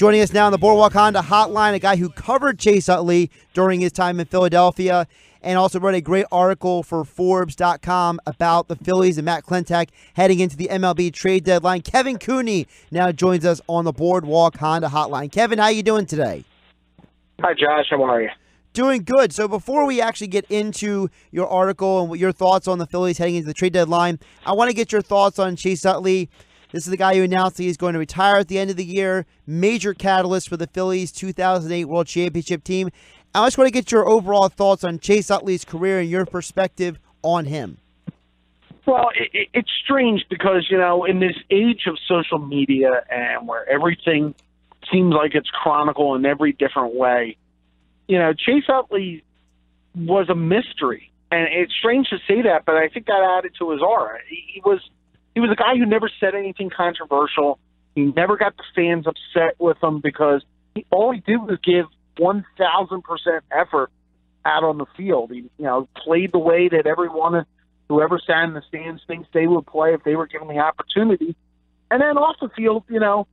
Joining us now on the Boardwalk Honda Hotline, a guy who covered Chase Utley during his time in Philadelphia and also wrote a great article for Forbes.com about the Phillies and Matt Klentak heading into the MLB Trade Deadline. Kevin Cooney now joins us on the Boardwalk Honda Hotline. Kevin, how you doing today? Hi, Josh. How are you? Doing good. So before we actually get into your article and your thoughts on the Phillies heading into the trade deadline, I want to get your thoughts on Chase Utley. This is the guy who announced that he's going to retire at the end of the year. Major catalyst for the Phillies' 2008 World Championship team. I just want to get your overall thoughts on Chase Utley's career and your perspective on him. Well, it's strange because, you know, in this age of social media and where everything seems like it's chronicled in every different way, you know, Chase Utley was a mystery. And it's strange to say that, but I think that added to his aura. He was a guy who never said anything controversial. He never got the fans upset with him because all he did was give 1,000% effort out on the field. He, you know, played the way that everyone, whoever sat in the stands, thinks they would play if they were given the opportunity. And then off the field, you know,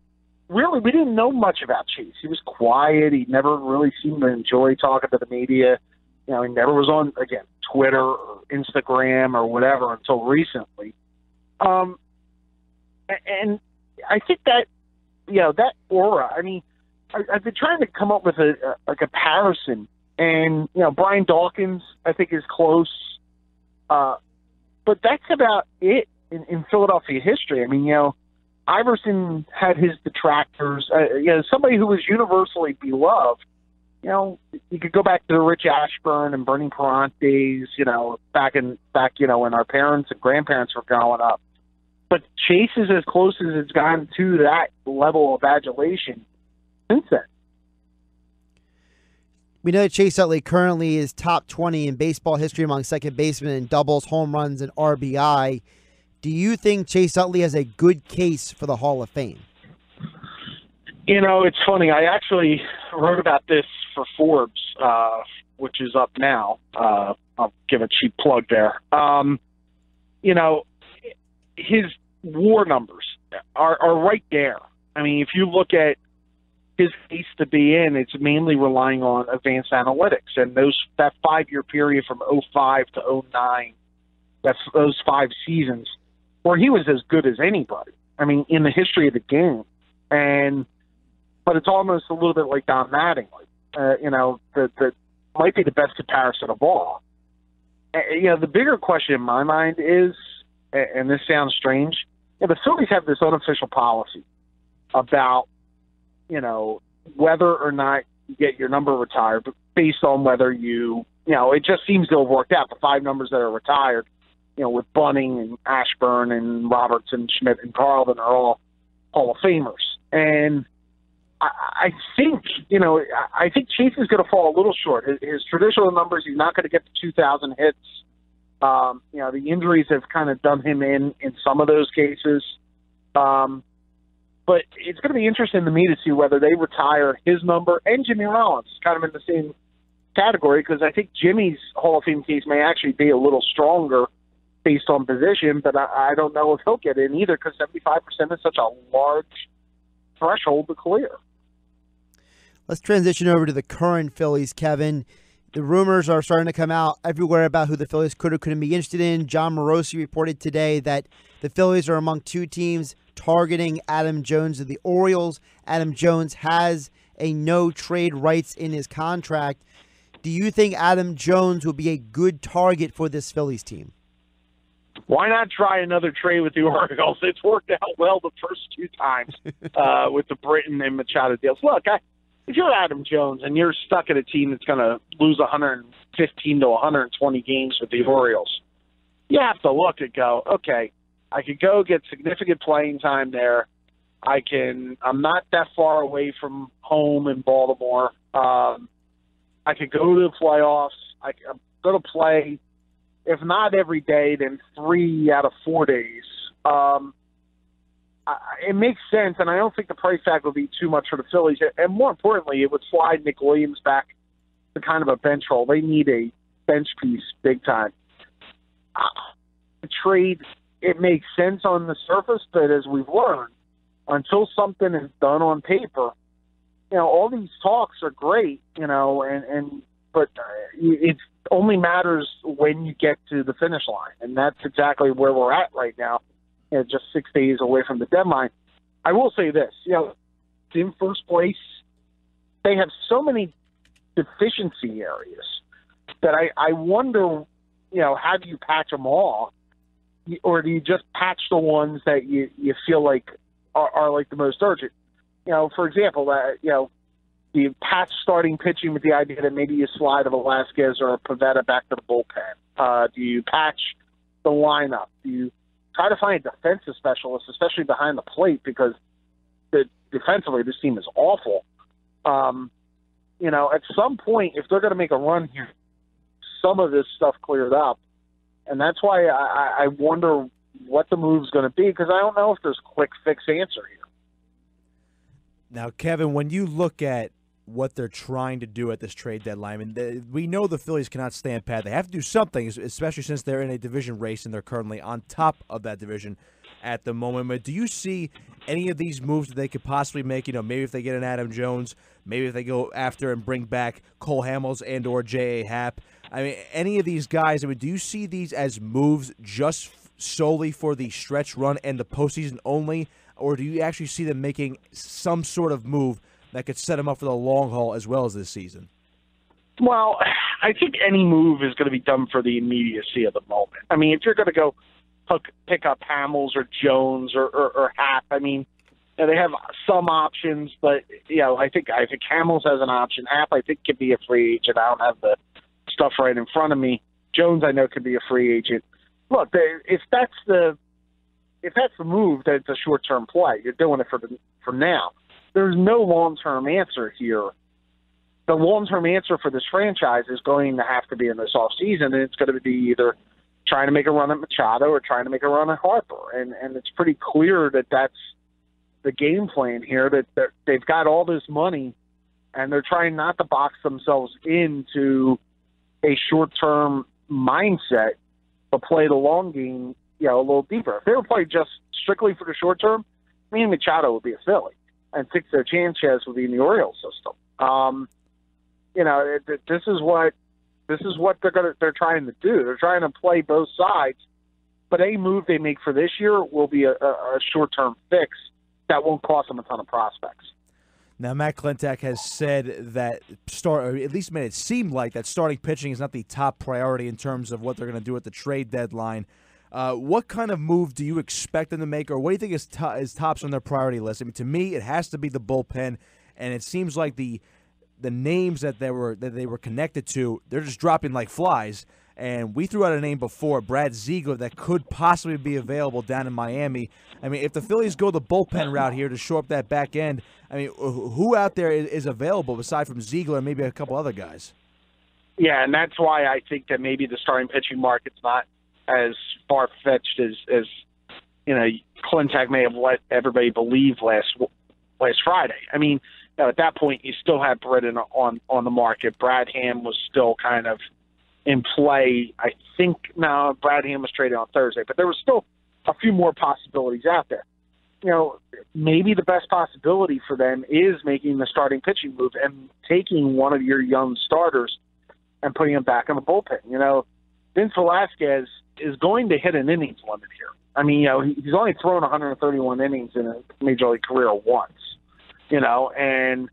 really we didn't know much about Chase. He was quiet. He never really seemed to enjoy talking to the media. You know, he never was on, again, Twitter or Instagram or whatever until recently. And I think that, you know, that aura, I mean, I've been trying to come up with a comparison, and, you know, Brian Dawkins, I think, is close. But that's about it in Philadelphia history. I mean, you know, Iverson had his detractors. You know, somebody who was universally beloved. You know, you could go back to the Rich Ashburn and Bernie Parent days, you know, back, you know, when our parents and grandparents were growing up. But Chase is as close as it's gotten to that level of adulation since then. We know that Chase Utley currently is top 20 in baseball history among second basemen in doubles, home runs, and RBI. Do you think Chase Utley has a good case for the Hall of Fame? You know, it's funny. I actually wrote about this for Forbes, which is up now. I'll give a cheap plug there. You know, his WAR numbers are right there. I mean, if you look at his case to be in, it's mainly relying on advanced analytics. And that 5-year period from 05 to 09, those 5 seasons, where he was as good as anybody. I mean, in the history of the game. But it's almost a little bit like Don Mattingly. You know, that might be the best comparison of all. You know, the bigger question in my mind is, and this sounds strange, the Phillies have this unofficial policy about, you know, whether or not you get your number retired, but based on whether you know, it just seems to have worked out. The 5 numbers that are retired, you know, with Bunning and Ashburn and Robertson, Schmidt, and Carlton are all Hall of Famers. And I think, you know, I think Chase is going to fall a little short. His traditional numbers, he's not going to get to 2,000 hits. You know, the injuries have kind of done him in some of those cases. But it's going to be interesting to me to see whether they retire his number and Jimmy Rollins, kind of in the same category, because I think Jimmy's Hall of Fame case may actually be a little stronger based on position, but I don't know if he'll get in either because 75% is such a large threshold to clear. Let's transition over to the current Phillies, Kevin. The rumors are starting to come out everywhere about who the Phillies could or couldn't be interested in. John Morosi reported today that the Phillies are among 2 teams targeting Adam Jones of the Orioles. Adam Jones has a no-trade rights in his contract. Do you think Adam Jones will be a good target for this Phillies team? Why not try another trade with the Orioles? It's worked out well the first 2 times with the Britton and Machado deals. Look, if you're Adam Jones and you're stuck at a team that's going to lose 115 to 120 games with the Orioles, you have to look and go, okay, I could go get significant playing time there. I'm not that far away from home in Baltimore. I could go to the playoffs. I'm going to play, if not every day, then 3 out of 4 days. It makes sense, and I don't think the price tag will be too much for the Phillies. And more importantly, it would slide Nick Williams back to kind of a bench role. They need a bench piece big time. The trade, it makes sense on the surface, but as we've learned, until something is done on paper, all these talks are great, but it only matters when you get to the finish line, and that's exactly where we're at right now. Just 6 days away from the deadline. I will say this, in first place, they have so many deficiency areas that I wonder, how do you patch them all, or do you just patch the ones that you feel like are like the most urgent? For example, do you patch starting pitching with the idea that maybe you slide a Velasquez or a Pivetta back to the bullpen? Do you patch the lineup? Do you try to find a defensive specialist, especially behind the plate, because defensively this team is awful. At some point, if they're going to make a run here, some of this stuff cleared up. And that's why I wonder what the move's going to be, because I don't know if there's a quick fix answer here. Now, Kevin, when you look at what they're trying to do at this trade deadline, we know the Phillies cannot stand pat. They have to do something, especially since they're in a division race and they're currently on top of that division at the moment. But do you see any of these moves that they could possibly make? Maybe if they get an Adam Jones, maybe if they go after and bring back Cole Hamels and or J.A. Happ. I mean, any of these guys, do you see these as moves just solely for the stretch run and the postseason only, or do you actually see them making some sort of move that could set them up for the long haul as well as this season? Well, I think any move is going to be done for the immediacy of the moment. I mean, if you're going to go pick up Hamels or Jones or Happ, they have some options, but I think Hamels has an option. Happ, I think, could be a free agent. I don't have the stuff right in front of me. Jones, I know, could be a free agent. Look, if that's the move, that it's a short-term play. You're doing it for now. There's no long-term answer here. The long-term answer for this franchise is going to have to be in this offseason, and it's going to be either trying to make a run at Machado or trying to make a run at Harper. And it's pretty clear that that's the game plan here, that they've got all this money, and they're trying not to box themselves into a short-term mindset, but play the long game, a little deeper. If they were playing just strictly for the short term, me and Machado would be a Philly, and Sixto Sanchez would be in the Orioles system. This is what they're trying to do. They're trying to play both sides, but any move they make for this year will be a short-term fix that won't cost them a ton of prospects. Now, Matt Klentak has said that or at least made it seem like that starting pitching is not the top priority in terms of what they're going to do at the trade deadline. What kind of move do you expect them to make, or what do you think is tops on their priority list? To me, it has to be the bullpen, and it seems like the names that they were connected to, they're just dropping like flies. And we threw out a name before, Brad Ziegler, that could possibly be available down in Miami. If the Phillies go the bullpen route here to shore up that back end, who out there is available aside from Ziegler and maybe a couple other guys? Yeah, and that's why I think that maybe the starting pitching market's not as far-fetched as Klentak may have let everybody believe last Friday. At that point, you still had Britton on the market. Brad Ham was still kind of in play. I think now Brad Ham was traded on Thursday, but there was still a few more possibilities out there. Maybe the best possibility for them is making the starting pitching move and taking one of your young starters and putting him back in the bullpen. Vince Velasquez is going to hit an innings limit here. He's only thrown 131 innings in a major league career once, and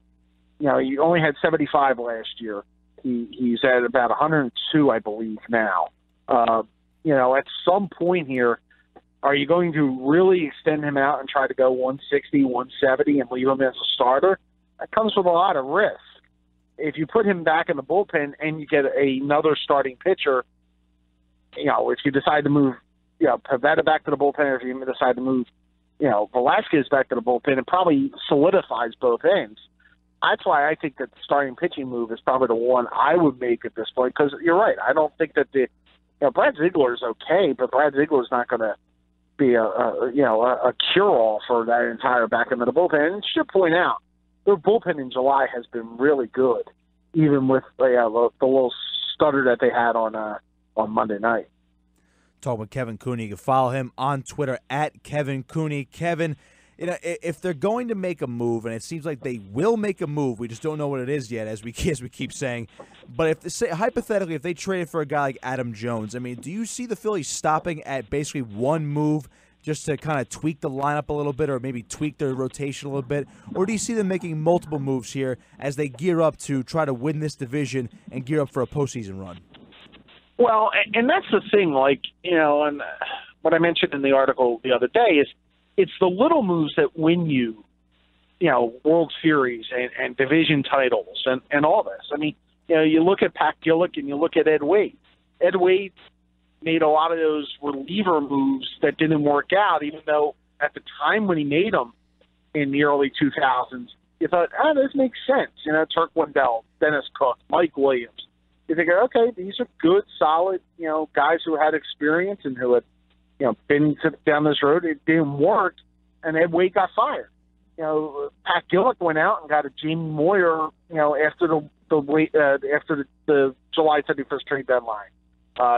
he only had 75 last year. He's at about 102, I believe, now. At some point here, are you going to really extend him out and try to go 160, 170 and leave him as a starter? That comes with a lot of risk. If you put him back in the bullpen and you get another starting pitcher, if you decide to move, Pivetta back to the bullpen, or if you decide to move, Velasquez back to the bullpen, it probably solidifies both ends. That's why I think that the starting pitching move is probably the one I would make at this point, because you're right. I don't think that Brad Ziegler is okay, but Brad Ziegler is not going to be a cure-all for that entire back end of the bullpen. And I should point out, their bullpen in July has been really good, even with the little stutter that they had on Monday night. Talking with Kevin Cooney. You can follow him on Twitter at Kevin Cooney. Kevin, if they're going to make a move, and it seems like they will make a move, we just don't know what it is yet, as we keep saying. But hypothetically, if they traded for a guy like Adam Jones, I mean, do you see the Phillies stopping at basically one move just to kind of tweak the lineup a little bit, or maybe tweak their rotation a little bit? Or do you see them making multiple moves here as they gear up to try to win this division and gear up for a postseason run? Well, and that's the thing, like, and what I mentioned in the article the other day is it's the little moves that win you, World Series and division titles and all this. I mean, you look at Pat Gillick and you look at Ed Wade. Ed Wade made a lot of those reliever moves that didn't work out, even though at the time when he made them in the early 2000s, you thought, this makes sense. Turk Wendell, Dennis Cook, Mike Williams. You think, okay, these are good, solid, guys who had experience and who had, been down this road. It didn't work, and Ed Wade got fired. Pat Gillick went out and got a Jamie Moyer, after the July 31st trade deadline.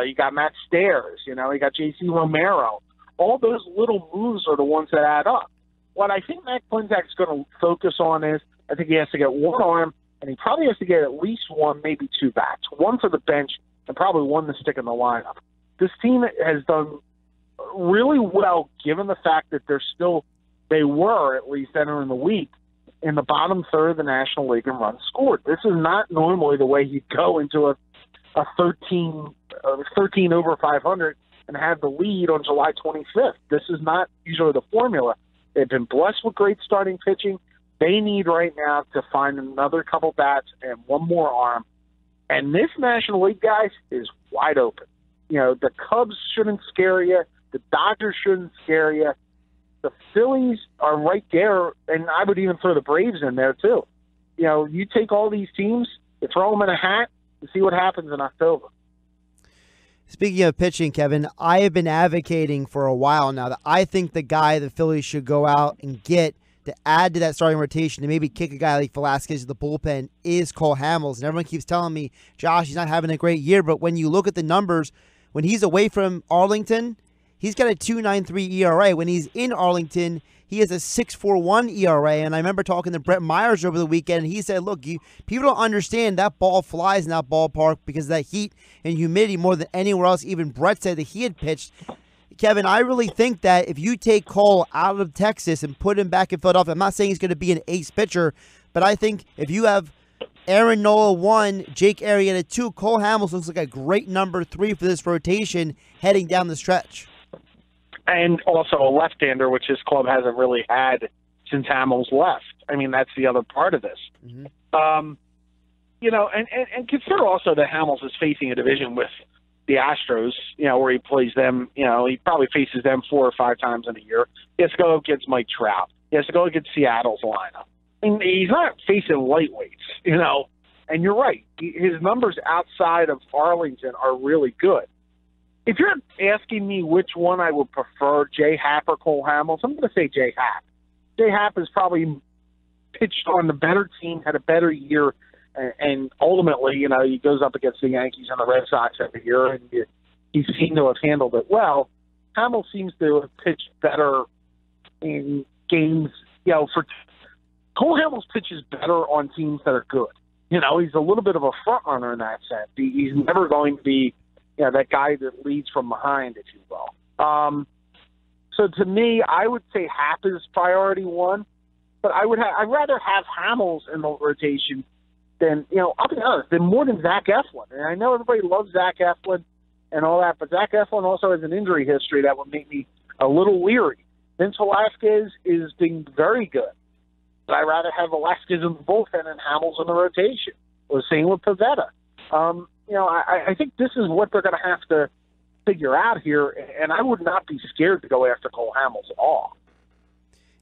You got Matt Stairs, you got J.C. Romero. All those little moves are the ones that add up. What I think Matt Klentak's going to focus on is, I think he has to get one arm, and he probably has to get at least one, maybe two bats. One for the bench, and probably one to stick in the lineup. This team has done really well, given the fact that they were, at least entering the week, in the bottom third of the National League in runs scored. This is not normally the way you go into a 13 over 500 and have the lead on July 25th. This is not usually the formula. They've been blessed with great starting pitching. They need right now to find another couple bats and one more arm. And this National League, guys, is wide open. The Cubs shouldn't scare you. The Dodgers shouldn't scare you. The Phillies are right there, and I would even throw the Braves in there too. You take all these teams, you throw them in a hat, and see what happens in October. Speaking of pitching, Kevin, I have been advocating for a while now that I think the guy the Phillies should go out and get to add to that starting rotation and maybe kick a guy like Velasquez to the bullpen is Cole Hamels. And everyone keeps telling me, Josh, he's not having a great year. But when you look at the numbers, when he's away from Arlington, he's got a 2.93 ERA. When he's in Arlington, he has a 6.41 ERA. And I remember talking to Brett Myers over the weekend, and he said, look, people don't understand that ball flies in that ballpark because of that heat and humidity more than anywhere else. Even Brett said that he had pitched. Kevin, I really think that if you take Cole out of Texas and put him back in Philadelphia, I'm not saying he's going to be an ace pitcher, but I think if you have Aaron Nola 1, Jake Arrieta 2, Cole Hamels looks like a great number 3 for this rotation heading down the stretch. And also a left-hander, which this club hasn't really had since Hamels left. I mean, that's the other part of this. Mm-hmm. And consider also that Hamels is facing a division with the Astros, where he plays them, he probably faces them 4 or 5 times in a year. He has to go against Mike Trout. He has to go against Seattle's lineup. I mean, he's not facing lightweights, and you're right. His numbers outside of Arlington are really good. If you're asking me which one I would prefer, J. Happ or Cole Hamels, I'm going to say J. Happ. J. Happ has probably pitched on the better team, had a better year, and ultimately, he goes up against the Yankees and the Red Sox every year, and he seemed to have handled it well. Hamels seems to have pitched better in games. For Cole Hamels pitches better on teams that are good. He's a little bit of a front runner in that sense. He's never going to be that guy that leads from behind, if you will. So to me, I would say Happ is priority 1, but I'd rather have Hamels in the rotation than, I'll be honest, than more than Zach Eflin. And I know everybody loves Zach Eflin and all that, but Zach Eflin also has an injury history that would make me a little leery. Vince Velasquez is being very good, but I'd rather have Velasquez in the bullpen and Hamels in the rotation. Or same with Pivetta. I think this is what they're going to have to figure out here, and I would not be scared to go after Cole Hamels at all.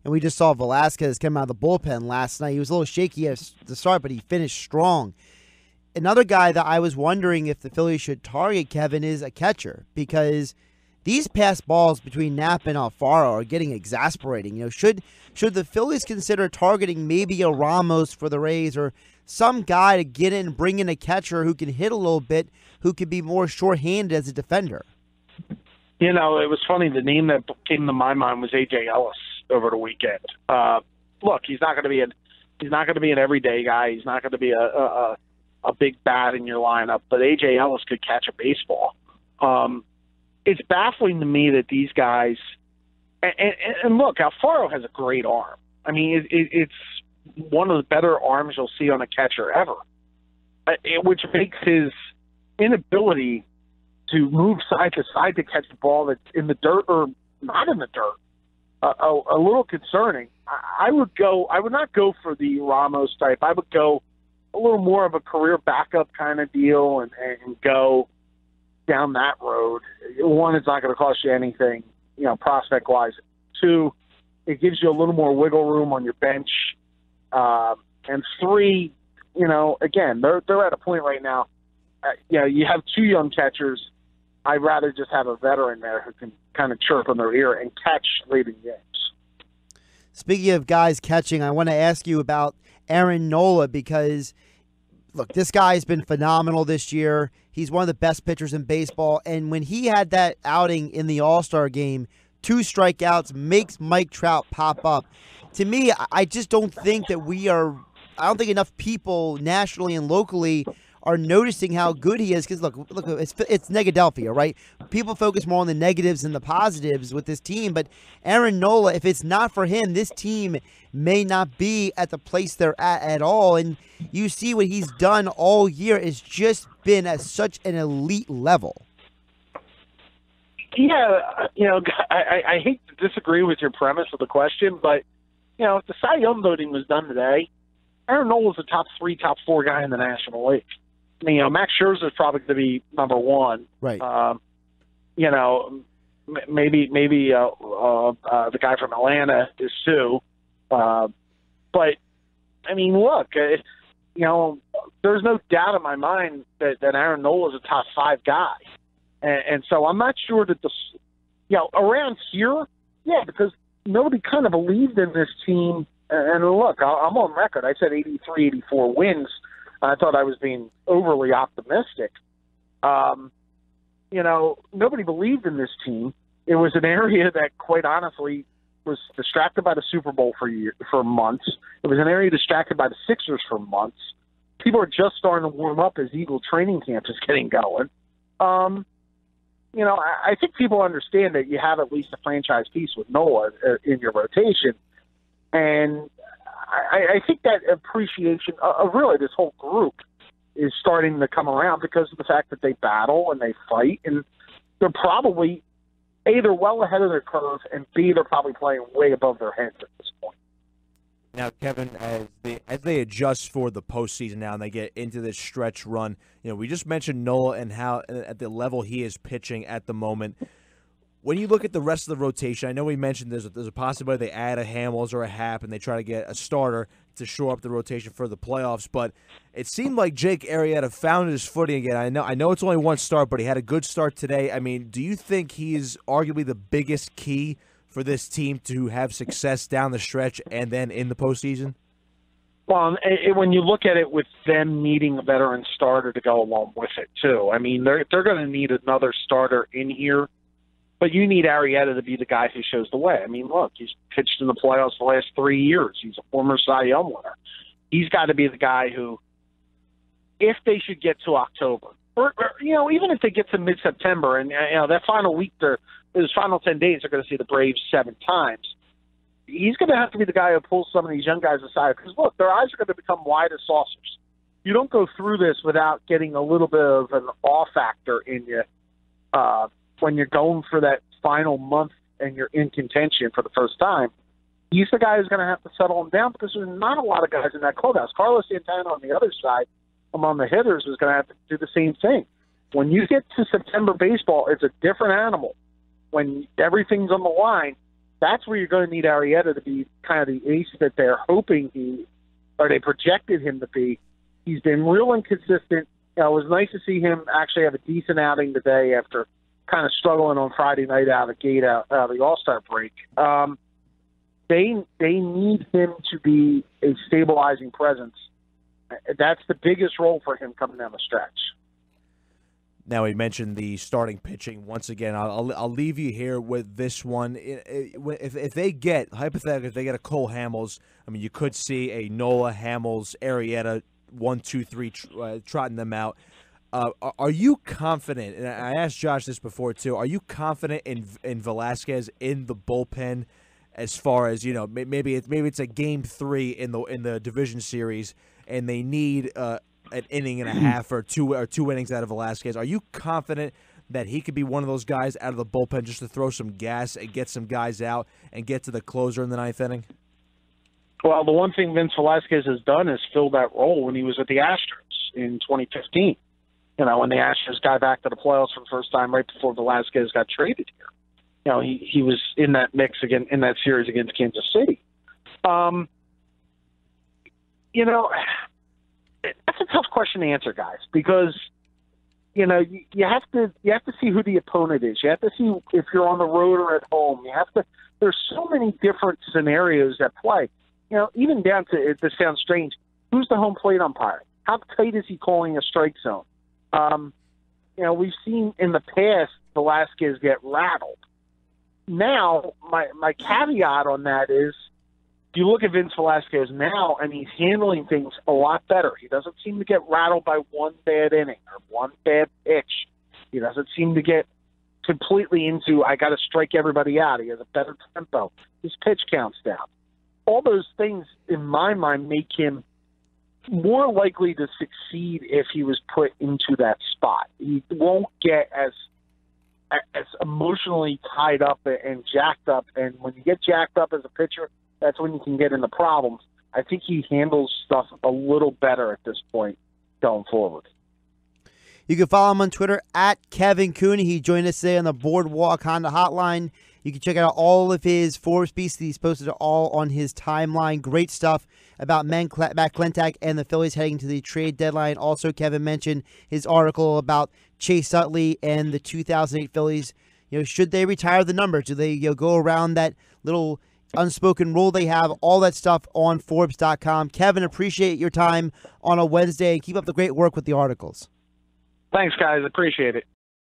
And we just saw Velasquez come out of the bullpen last night. He was a little shaky at the start, but he finished strong. Another guy that I was wondering if the Phillies should target, Kevin, is a catcher, because these pass balls between Knapp and Alfaro are getting exasperating. Should the Phillies consider targeting maybe a Ramos for the Rays, or some guy to get in and bring in a catcher who can hit a little bit, who could be more short-handed as a defender? It was funny. The name that came to my mind was A.J. Ellis. over the weekend. Look, he's not going to be an everyday guy. He's not going to be a big bat in your lineup. But A.J. Ellis could catch a baseball. It's baffling to me that these guys. And look, Alfaro has a great arm. I mean, it's one of the better arms you'll see on a catcher ever, which makes his inability to move side to side to catch the ball that's in the dirt or not in the dirt a little concerning. I would not go for the Ramos type. I would go a little more of a career backup kind of deal and go down that road. One, it's not going to cost you anything, prospect-wise. Two, it gives you a little more wiggle room on your bench. And three, again, they're at a point right now. You have two young catchers. I'd rather just have a veteran there who can kind of chirp in their ear and catch late in games. Speaking of guys catching, I want to ask you about Aaron Nola because, look, this guy has been phenomenal this year. He's one of the best pitchers in baseball. And when he had that outing in the All-Star game, 2 strikeouts makes Mike Trout pop up. To me, I just don't think that I don't think enough people nationally and locally are noticing how good he is. Because look, it's Negadelphia, right? People focus more on the negatives than the positives with this team. But Aaron Nola, if it's not for him, this team may not be at the place they're at all. And you see what he's done all year. It's just been at such an elite level. Yeah, I hate to disagree with your premise of the question, but if the Cy Young voting was done today, Aaron Nola's a top 3, top 4 guy in the National League. Max Scherzer is probably going to be number 1. Right. Maybe the guy from Atlanta is 2. But I mean, look, there's no doubt in my mind that Aaron Nola is a top 5 guy, and so I'm not sure that around here, because nobody kind of believed in this team. And look, I'm on record. I said 83, 84 wins. I thought I was being overly optimistic. Nobody believed in this team. It was an area that, quite honestly, was distracted by the Super Bowl for months. It was an area distracted by the Sixers for months. People are just starting to warm up as Eagle training camp is getting going. I think people understand that you have at least a franchise piece with Nola in your rotation. And I think that appreciation of really this whole group is starting to come around because of the fact that they battle and they fight, and they're probably A, they're well ahead of their curve, and B, they're probably playing way above their heads at this point. Now, Kevin, as they adjust for the postseason now and they get into this stretch run, we just mentioned Nola and how at the level he is pitching at the moment. When you look at the rest of the rotation, I know we mentioned there's a possibility they add a Hamels or a Happ and they try to get a starter to shore up the rotation for the playoffs. But it seemed like Jake Arrieta found his footing again. I know it's only one start, but he had a good start today. I mean, do you think he's arguably the biggest key for this team to have success down the stretch and then in the postseason? Well, when you look at it with them needing a veteran starter to go along with it, too. I mean, they're going to need another starter in here. But you need Arrieta to be the guy who shows the way. I memean, look, he's pitched in the playoffs the last 3 years. He's a former Cy Young winner. He's got to be the guy who, if they should get to October, or even if they get to mid-September, and that final week, those final 10 days, they're going to see the Braves 7 times. He's going to have to be the guy who pulls some of these young guys aside because, look, their eyes are going to become wide as saucers. You don't go through this without getting a little bit of an awe factor in you. When you're going for that final month and you're in contention for the first time, he's the guy who's going to have to settle him down because there's not a lot of guys in that clubhouse. Carlos Santana on the other side, among the hitters, is going to have to do the same thing. When you get to September baseball, it's a different animal. When everything's on the line, that's where you're going to need Arrieta to be kind of the ace that they're hoping they projected him to be. He's been real inconsistent. It was nice to see him actually have a decent outing today after kind of struggling on Friday night out of the All-Star break. They need him to be a stabilizing presence. That's the biggest role for him coming down the stretch. Now, we mentioned the starting pitching. Once again, I'll leave you here with this one. If they get, hypothetically, if they get a Cole Hamels, I mean, you could see a Nola, Hamels, Arrieta, 1, 2, 3, trotting them out. Are you confident, and I asked Josh this before too, are you confident in Velasquez in the bullpen as far as, maybe it's a game 3 in the division series and they need an inning and a half or two innings out of Velasquez? Are you confident that he could be one of those guys out of the bullpen just to throw some gas and get some guys out and get to the closer in the 9th inning? Well, the one thing Vince Velasquez has done is fill that role when he was at the Astros in 2015. When the Astros got back to the playoffs for the first time right before Velasquez got traded here. He was in that mix again in that series against Kansas City. That's a tough question to answer, guys, because you have to see who the opponent is. You have to see if you're on the road or at home. There's so many different scenarios at play. Even down to, this sounds strange, who's the home plate umpire? How tight is he calling a strike zone? We've seen in the past Velasquez get rattled. Now, my caveat on that is, you look at Vince Velasquez now, and he's handling things a lot better. He doesn't seem to get rattled by one bad inning or one bad pitch. He doesn't seem to get completely into, I got to strike everybody out. He has a better tempo. His pitch counts down. All those things, in my mind, make him more likely to succeed if he was put into that spot. He won't get as emotionally tied up and jacked up. And when you get jacked up as a pitcher, that's when you can get into problems. I think he handles stuff a little better at this point going forward. You can follow him on Twitter at Kevin Cooney. He joined us today on the Boardwalk Honda Hotline. You can check out all of his Forbes pieces. He's posted it all on his timeline. Great stuff about Matt Klentak and the Phillies heading to the trade deadline. Also, Kevin mentioned his article about Chase Utley and the 2008 Phillies. Should they retire the numbers? Do they go around that little unspoken rule they have? All that stuff on Forbes.com. Kevin, appreciate your time on a Wednesday, and keep up the great work with the articles. Thanks, guys. Appreciate it.